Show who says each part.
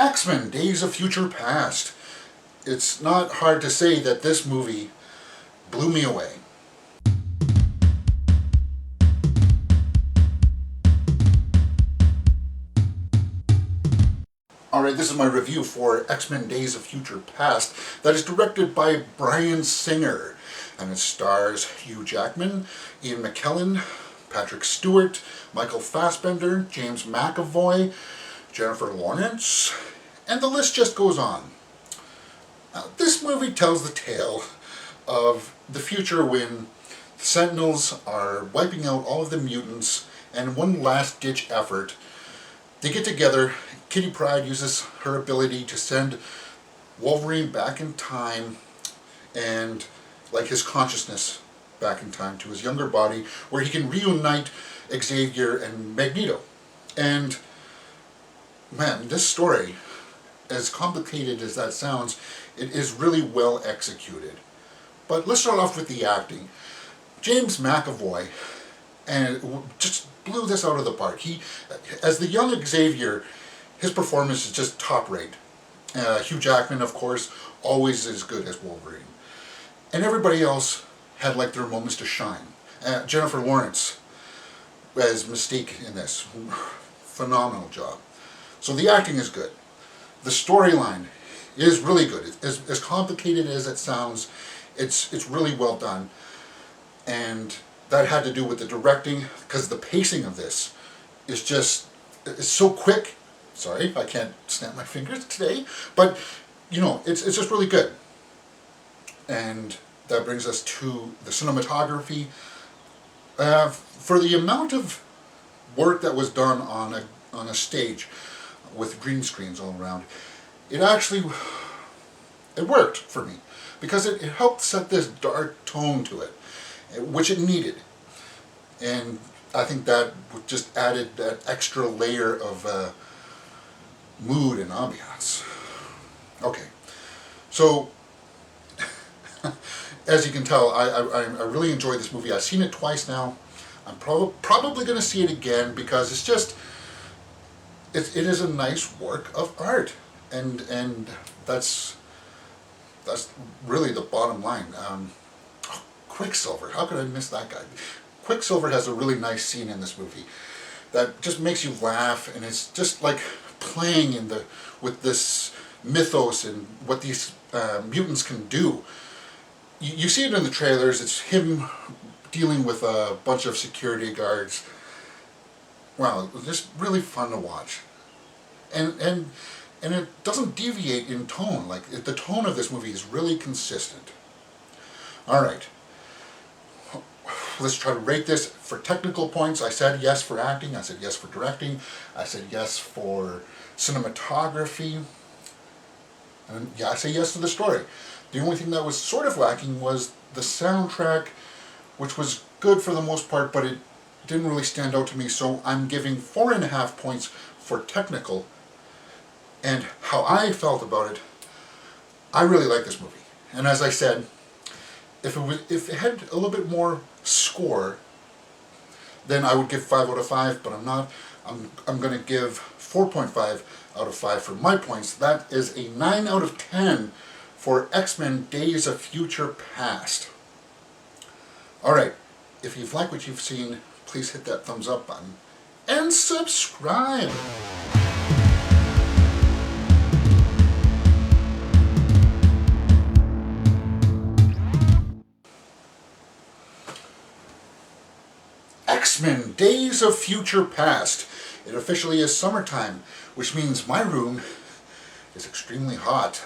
Speaker 1: X-Men, Days of Future Past. It's not hard to say that this movie blew me away. Alright, this is my review for X-Men Days of Future Past that is directed by Bryan Singer, and it stars Hugh Jackman, Ian McKellan, Patrick Stewart, Michael Fassbender, James McAvoy, Jennifer Lawrence, and the list just goes on. Now, this movie tells the tale of the future when the Sentinels are wiping out all of the mutants, and in one last-ditch effort, they get together. Kitty Pryde uses her ability to send Wolverine back in time and, like, his consciousness back in time to his younger body, where he can reunite Xavier and Magneto. And, man, this story, as complicated as that sounds, it is really well executed. But let's start off with the acting. James McAvoy just blew this out of the park. He, as the young Xavier, his performance is just top rate. Hugh Jackman, of course, always as good as Wolverine. And everybody else had like their moments to shine. Jennifer Lawrence as Mystique in this. Phenomenal job. So the acting is good. The storyline is really good. As complicated as it sounds, it's really well done. And that had to do with the directing, because the pacing of this is just, it's so quick. Sorry, I can't snap my fingers today, but you know, it's just really good. And that brings us to the cinematography. For the amount of work that was done on a stage with green screens all around, it worked for me, because it helped set this dark tone to it, which it needed. And I think that just added that extra layer of mood and ambiance. Okay, so as you can tell, I really enjoyed this movie. I've seen it twice now. I'm probably going to see it again, because it's just, it is a nice work of art, and that's really the bottom line. Quicksilver, how could I miss that guy? Quicksilver has a really nice scene in this movie that just makes you laugh, and it's just like playing with this mythos and what these mutants can do. You see it in the trailers. It's him dealing with a bunch of security guards. Wow, it was just really fun to watch, and it doesn't deviate in tone. Like, the tone of this movie is really consistent. All right. Let's try to rate this for technical points. I said yes for acting. I said yes for directing. I said yes for cinematography. And yeah, I say yes to the story. The only thing that was sort of lacking was the soundtrack, which was good for the most part, but it didn't really stand out to me. So I'm giving 4.5 points for technical. And how I felt about it, I really like this movie. And as I said, if it had a little bit more score, then I would give 5 out of 5, but I'm not. I'm going to give 4.5 out of 5 for my points. That is a 9 out of 10 for X-Men Days of Future Past. Alright, if you've liked what you've seen, please hit that thumbs up button and subscribe. X-Men Days of Future Past. It officially is summertime, which means my room is extremely hot.